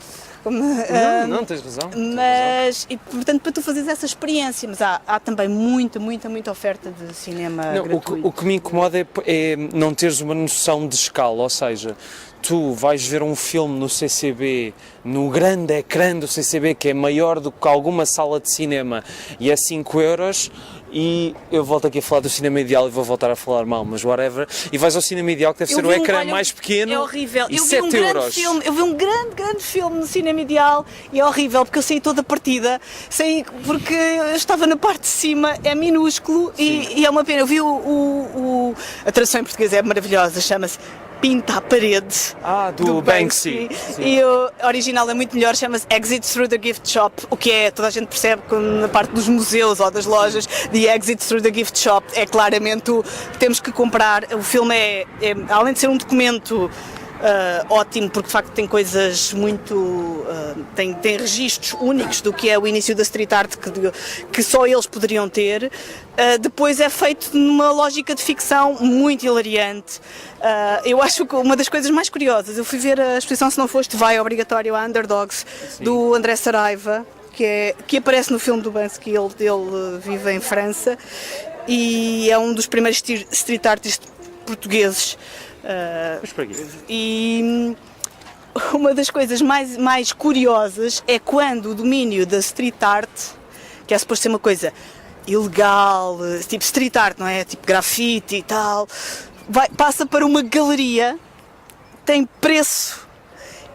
Não, tens razão. Mas, e, portanto, para tu fazeres essa experiência, mas há também muita oferta de cinema gratuito. O que me incomoda é não teres uma noção de escala, ou seja, tu vais ver um filme no CCB, no grande ecrã do CCB, que é maior do que alguma sala de cinema, e é 5€, e eu volto aqui a falar do cinema ideal e vou voltar a falar mal, mas whatever, e vais ao cinema ideal, que deve ser o ecrã mais pequeno, é horrível. e Eu vi 7€. Eu vi um grande filme no cinema ideal e é horrível porque eu saí toda partida, saí porque eu estava na parte de cima, é minúsculo e é uma pena. Eu vi a tradução em português é maravilhosa, chama-se Pinta a Parede, do Banksy. E o original é muito melhor, chama-se Exit Through the Gift Shop, o que é, toda a gente percebe que na parte dos museus ou das lojas, de Exit Through the Gift Shop é claramente o que temos que comprar. O filme além de ser um documento ótimo, porque de facto tem coisas muito... tem registros únicos do que é o início da street art que só eles poderiam ter. Depois é feito numa lógica de ficção muito hilariante. Eu acho que uma das coisas mais curiosas, eu fui ver a exposição, se não foste, vai obrigatório a Underdogs, do André Saraiva, que aparece no filme do Banksy, ele vive em França e é um dos primeiros street artists portugueses. E uma das coisas mais curiosas é quando o domínio da street art, que é suposto ser uma coisa ilegal, tipo street art, não é? Tipo grafite e tal, passa para uma galeria, tem preço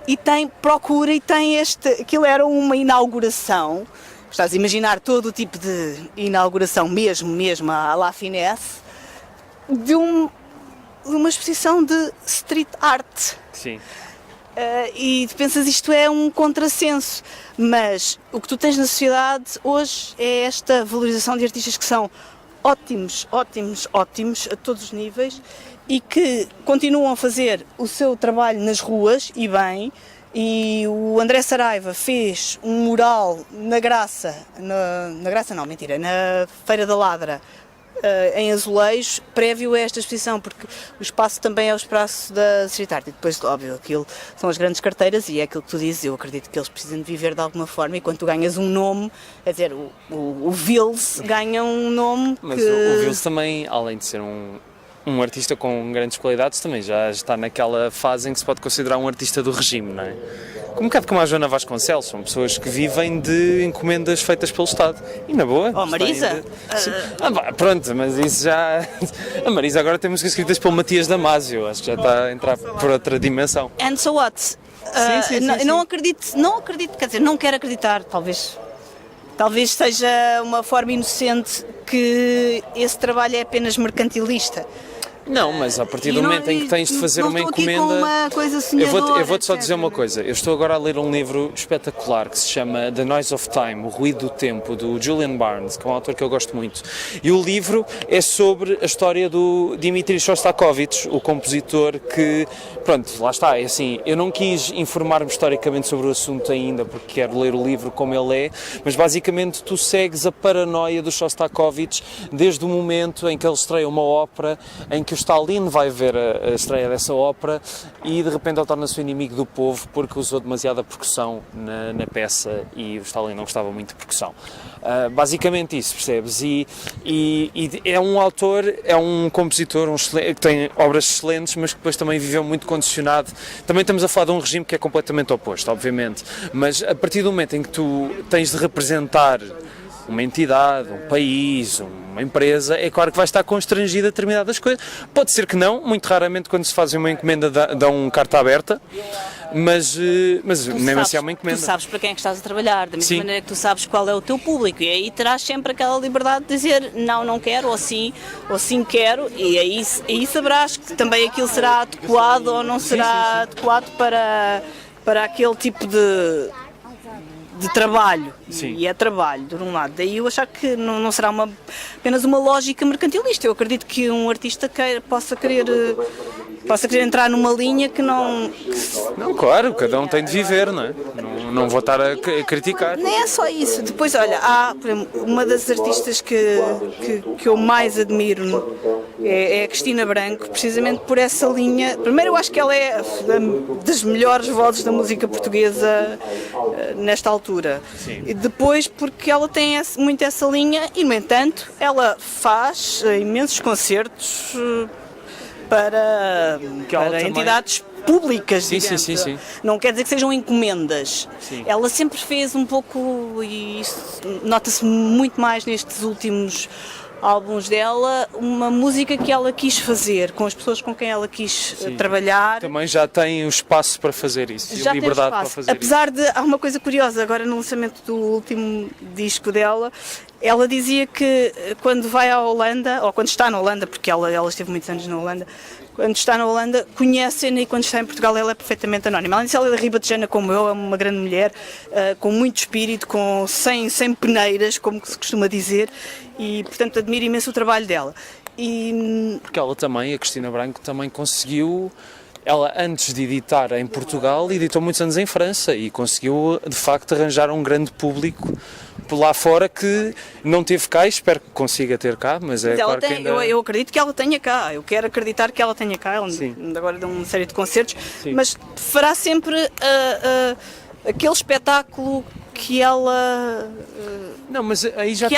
e tem procura e tem aquilo era uma inauguração. Estás a imaginar todo o tipo de inauguração mesmo à La Finesse de uma exposição de street art. Sim. E tu pensas, isto é um contrassenso, mas o que tu tens na sociedade hoje é esta valorização de artistas que são ótimos a todos os níveis e que continuam a fazer o seu trabalho nas ruas e bem. E o André Saraiva fez um mural na Graça, na Feira da Ladra, em azulejo, prévio a esta exposição, porque o espaço também é o espaço da street art. E depois, óbvio, aquilo são as grandes carteiras e é aquilo que tu dizes. Eu acredito que eles precisam de viver de alguma forma e quando tu ganhas um nome, quer dizer, o Vils ganha um nome. Mas o Vils também, além de ser um artista com grandes qualidades, também já está naquela fase em que se pode considerar um artista do regime, não é? Um bocado como a Joana Vasconcelos, são pessoas que vivem de encomendas feitas pelo Estado. E na boa. Oh, Marisa? Pronto, mas isso já... A Marisa agora tem músicas escritas pelo Matias Damasio, acho que já está a entrar por outra dimensão. And so what? Sim. Não acredito, quer dizer, não quero acreditar, talvez talvez seja uma forma inocente que esse trabalho é apenas mercantilista. Não, mas a partir do momento em que tens de fazer uma encomenda... Com uma coisa eu vou-te só dizer uma coisa. Eu estou agora a ler um livro espetacular que se chama The Noise of Time, O Ruído do Tempo, do Julian Barnes, que é um autor que eu gosto muito. E o livro é sobre a história do Dmitri Shostakovich, o compositor que... Pronto, lá está, é assim, eu não quis informar-me historicamente sobre o assunto ainda, porque quero ler o livro como ele é, mas basicamente tu segues a paranoia do Shostakovich desde o momento em que ele estreia uma ópera, em que o Stalin vai ver a estreia dessa ópera e de repente ele torna-se o inimigo do povo porque usou demasiada percussão na peça e o Stalin não gostava muito de percussão. Basicamente isso, percebes? E é um autor, é um compositor que tem obras excelentes, mas que depois também viveu muito condicionado. Também estamos a falar de um regime que é completamente oposto, obviamente, mas a partir do momento em que tu tens de representar uma entidade, um país, uma empresa, é claro que vai estar constrangida a determinadas coisas. Pode ser que não, muito raramente quando se faz uma encomenda dão carta aberta, mas nem assim é uma encomenda. Tu sabes para quem é que estás a trabalhar, da mesma Sim. maneira que tu sabes qual é o teu público, e aí terás sempre aquela liberdade de dizer não quero, ou sim quero, e aí saberás que também aquilo será adequado ou não será adequado para aquele tipo de trabalho. Sim. E é trabalho, de um lado. Daí eu achar que não será apenas uma lógica mercantilista. Eu acredito que um artista possa querer entrar numa linha que não... Não, claro, cada um tem de viver, não é? Não vou estar a criticar. Nem é só isso. Depois, olha, há, por exemplo, uma das artistas que eu mais admiro é a Cristina Branco, precisamente por essa linha. Primeiro, eu acho que ela é das melhores vozes da música portuguesa nesta altura. Sim. E depois, porque ela tem muito essa linha e, no entanto, ela faz imensos concertos para também... entidades públicas, Sim, digamos. sim. Não quer dizer que sejam encomendas. Sim. Ela sempre fez um pouco, e isso nota-se muito mais nestes últimos álbuns dela, uma música que ela quis fazer, com as pessoas com quem ela quis trabalhar. Também já tem o espaço para fazer isso, e a liberdade para fazer Apesar de, há uma coisa curiosa, agora no lançamento do último disco dela, ela dizia que quando vai à Holanda, ou quando está na Holanda, porque ela esteve muitos anos na Holanda, quando está na Holanda, conhecem-na, e quando está em Portugal ela é perfeitamente anónima. Além disso, ela é ribatejana como eu, é uma grande mulher, com muito espírito, sem peneiras, como se costuma dizer, e portanto admiro imenso o trabalho dela. Porque ela também, a Cristina Branco, também conseguiu... Ela, antes de editar em Portugal, editou muitos anos em França e conseguiu, de facto, arranjar um grande público por lá fora que não teve cá, e espero que consiga ter cá, mas é claro que ainda... eu acredito que ela tenha cá, eu quero acreditar que ela tenha cá, ela agora dá uma série de concertos, mas fará sempre aquele espetáculo que ela... Não, mas aí já que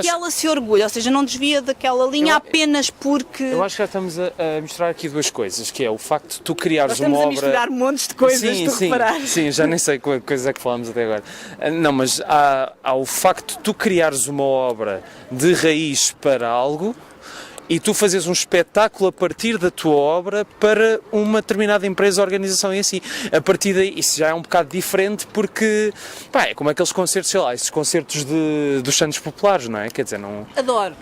ela se orgulha, ou seja, não desvia daquela linha apenas porque... Eu acho que já estamos a misturar aqui duas coisas, que é o facto de tu criares uma obra... Estamos a misturar montes de coisas, reparares. Sim, já nem sei que coisa é que falámos até agora. Não, mas há o facto de tu criares uma obra de raiz para algo, e tu fazes um espetáculo a partir da tua obra para uma determinada empresa ou organização, e assim, a partir daí, isso já é um bocado diferente, porque, é como aqueles concertos, sei lá, esses concertos dos Santos Populares, não é? Quer dizer, não... Adoro.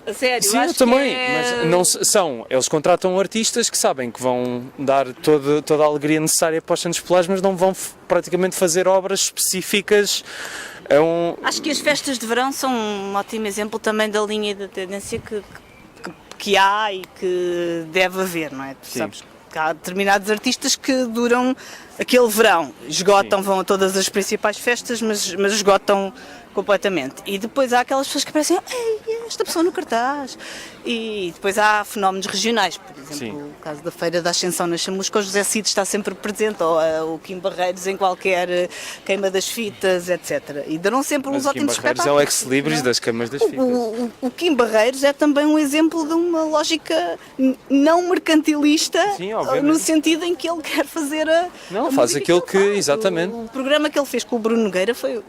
A sério, sim, acho eu também, que mas não são, eles contratam artistas que sabem que vão dar toda a alegria necessária para os Santos Populares, mas não vão praticamente fazer obras específicas. Acho que as festas de verão são um ótimo exemplo também da linha e da tendência que há e que deve haver, não é? Tu sabes que há determinados artistas que duram aquele verão, esgotam, vão a todas as principais festas, mas esgotam completamente. E depois há aquelas pessoas que aparecem, ei, esta pessoa no cartaz. E depois há fenómenos regionais, por exemplo, o caso da Feira da Ascensão na Chamusca, o José Cid está sempre presente, ou o Kim Barreiros em qualquer queima das fitas, etc. E darão sempre uns ótimos espetáculos. Mas o Kim Barreiros é o ex-libris das queimas das fitas. O Kim Barreiros é também um exemplo de uma lógica não mercantilista, no sentido em que ele quer fazer faz aquilo que, exatamente. O programa que ele fez com o Bruno Nogueira foi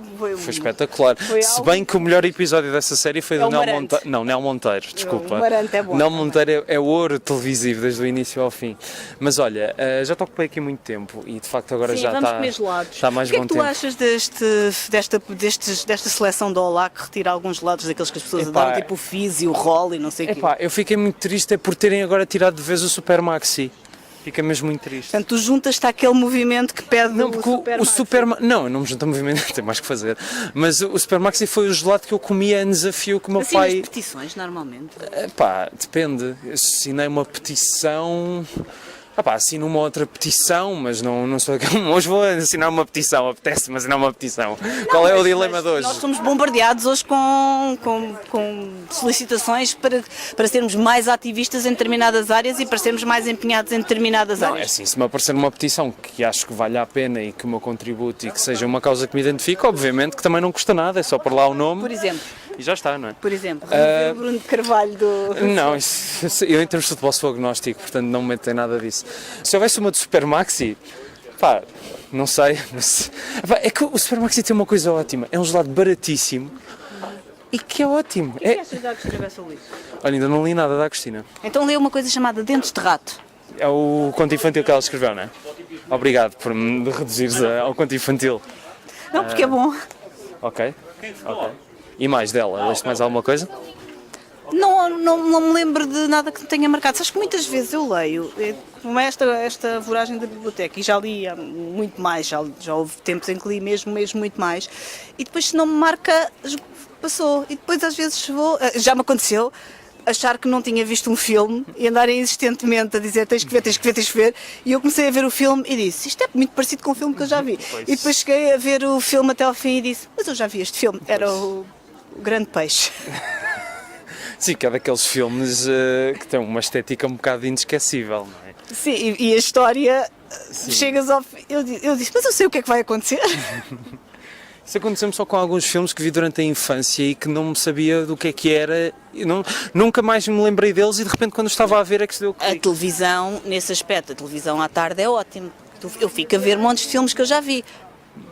espetacular. Se bem que o melhor episódio dessa série foi do Nel Monteiro. Não, Nel Monteiro, desculpa. Amarante é bom. Nelmo Monteiro é ouro televisivo desde o início ao fim. Mas olha, já te ocupei aqui muito tempo e de facto agora Sim, já vamos está, comer gelados. está mais O que é bom que tu tempo. achas desta seleção do Olá que retira alguns gelados daqueles que as pessoas Epá, adoram, tipo o Fizz e o Roll e não sei o quê? Epá, eu fiquei muito triste por terem agora tirado de vez o Super Maxi. Fica mesmo muito triste. Portanto, tu juntas-te àquele movimento que pede Não, porque o Super Não, eu não me junto a movimento, tenho mais que fazer. Mas o Super Maxi foi o gelado que eu comia em desafio que o meu assim, pai. as petições, normalmente. Pá, depende. Eu assinei uma petição. Assino uma outra petição, mas não sou aquele. Hoje vou assinar uma petição, apetece-me assinar uma petição. Qual é o dilema de hoje? Nós somos bombardeados hoje com solicitações para sermos mais ativistas em determinadas áreas e para sermos mais empenhados em determinadas Não, é áreas. assim, se me aparecer uma petição que acho que valha a pena e que o meu contributo e que seja uma causa que me identifique, obviamente que também não custa nada, é só pôr lá o nome Por exemplo, e já está, não é? remover o Bruno de Carvalho do... Não, eu em termos de futebol sou agnóstico, portanto não me meto em nada disso. Se houvesse uma de Super Maxi, não sei, mas... é que o Super Maxi tem uma coisa ótima, é um gelado baratíssimo e que é ótimo. O que é que achas da Agostina Bessa Luís? Olha, ainda não li nada da Agostina. Então lê uma coisa chamada Dentes de Rato. É o conto infantil que ela escreveu, não é? Obrigado por me reduzires ao conto infantil. Não, porque é bom. Ok. E mais dela? Leste mais alguma coisa? Não me lembro de nada que me tenha marcado. Sabes que muitas vezes eu leio, como esta voragem da biblioteca, e já li muito mais, já houve tempos em que li mesmo muito mais, e depois se não me marca, passou. E depois às vezes já me aconteceu, achar que não tinha visto um filme e andarem insistentemente a dizer tens que ver, e eu comecei a ver o filme e disse, isto é muito parecido com o filme que eu já vi. E depois cheguei a ver o filme até ao fim e disse, mas eu já vi este filme, era o Grande Peixe. Sim, que é daqueles filmes que têm uma estética um bocado inesquecível, não é? Sim, e a história, chegas ao fim, eu disse, mas eu sei o que é que vai acontecer. Isso aconteceu-me só com alguns filmes que vi durante a infância e que não me sabia do que é que era, nunca mais me lembrei deles e de repente quando estava a ver é que se deu o A clique. televisão, nesse aspecto, a televisão à tarde é ótimo. Eu fico a ver montes de filmes que eu já vi.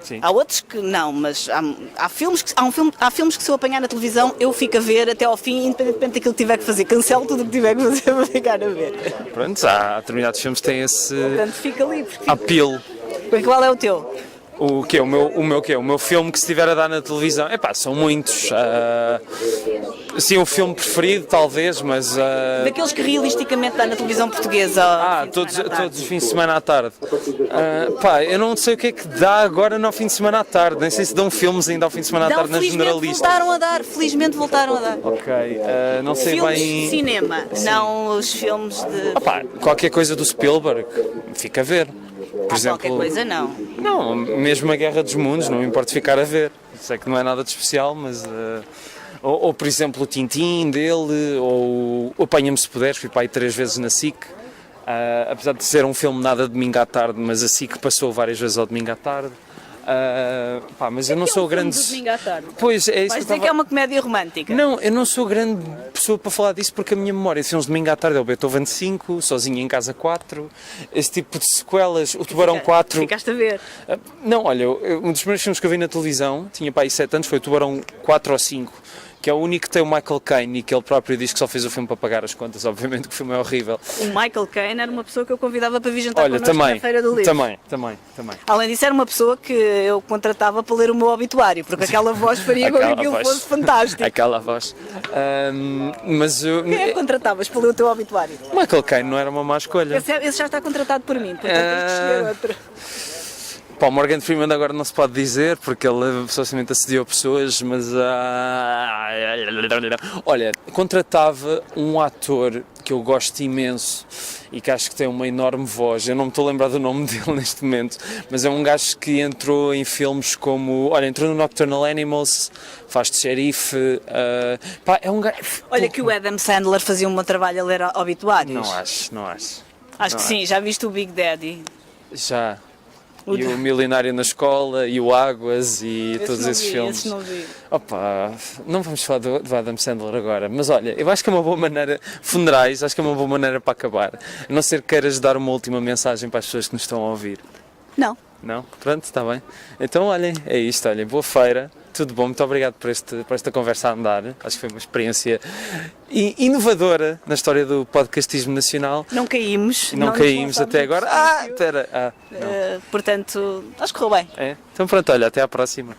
Sim. Há outros que não, mas há filmes que se eu apanhar na televisão eu fico a ver até ao fim, independentemente daquilo que tiver que fazer. Cancelo tudo o que tiver que fazer para ficar a ver. Pronto, há determinados filmes que têm esse Portanto, fica ali. apelo. Qual é o teu? O quê? O meu filme que se estiver a dar na televisão? São muitos. Sim, um filme preferido, talvez, mas... Daqueles que realisticamente dá na televisão portuguesa. todos os fins de semana à tarde. Eu não sei o que é que dá agora no fim de semana à tarde. Nem sei se dão filmes ainda ao fim de semana à tarde na generalista. Felizmente voltaram a dar. Ok, não sei Filmes de bem... cinema, não os filmes de... Qualquer coisa do Spielberg, fica a ver. Por exemplo, qualquer coisa não. Não, mesmo a Guerra dos Mundos, não me importa ficar a ver. Sei que não é nada de especial, mas... Ou, por exemplo, o Tintin dele, ou o Apanha-me se puderes, fui para aí 3 vezes na SIC. Apesar de ser um filme nada de domingo à tarde, mas a SIC passou várias vezes ao domingo à tarde. Mas eu não sou grande... domingo à tarde. Pois, é isso Vais que dizer que é uma comédia romântica. Não, eu não sou grande pessoa para falar disso porque a minha memória de filmes de domingo à tarde é o Beethoven 5, Sozinho em Casa 4, esse tipo de sequelas, o Tubarão 4... Ficaste a ver. Não, olha, um dos primeiros filmes que eu vi na televisão, tinha para aí 7 anos, foi o Tubarão 4 ou 5, que é o único que tem o Michael Caine e que ele próprio diz que só fez o filme para pagar as contas, obviamente que o filme é horrível. O Michael Caine era uma pessoa que eu convidava para vir jantar Olha, connosco na Feira do Livro. Também. Além disso, era uma pessoa que eu contratava para ler o meu obituário, porque aquela voz faria com que aquilo fosse fantástico. Aquela voz. Quem é que contratavas para ler o teu obituário? Michael Caine não era uma má escolha. Esse já está contratado por mim, portanto tens de escolher outro. Pá, o Morgan Freeman agora não se pode dizer porque ele socialmente assediou pessoas, mas olha, contratava um ator que eu gosto imenso e que acho que tem uma enorme voz. Eu não me estou a lembrar do nome dele neste momento, mas é um gajo que entrou em filmes como, olha, entrou no Nocturnal Animals, faz de xerife, é um gajo... Olha que o Adam Sandler fazia um bom trabalho a ler obituários. Não acho. Acho que sim, já viste o Big Daddy? Já. E o Milionário na Escola, e o Águas, e todos esses filmes. Esse não vi. Opa, não vamos falar do Adam Sandler agora, mas olha, eu acho que é uma boa maneira, funerais, acho que é uma boa maneira para acabar. A não ser que queiras dar uma última mensagem para as pessoas que nos estão a ouvir. Não. Não? Pronto, está bem. Então olhem, é isto, olhem, boa feira. Tudo bom, muito obrigado por esta conversa a andar. Acho que foi uma experiência inovadora na história do podcastismo nacional. Não caímos. Não nos caímos lançámos até em agora. precipício. Espera. Não. Portanto, acho que correu bem. É? Então pronto, olha, até à próxima.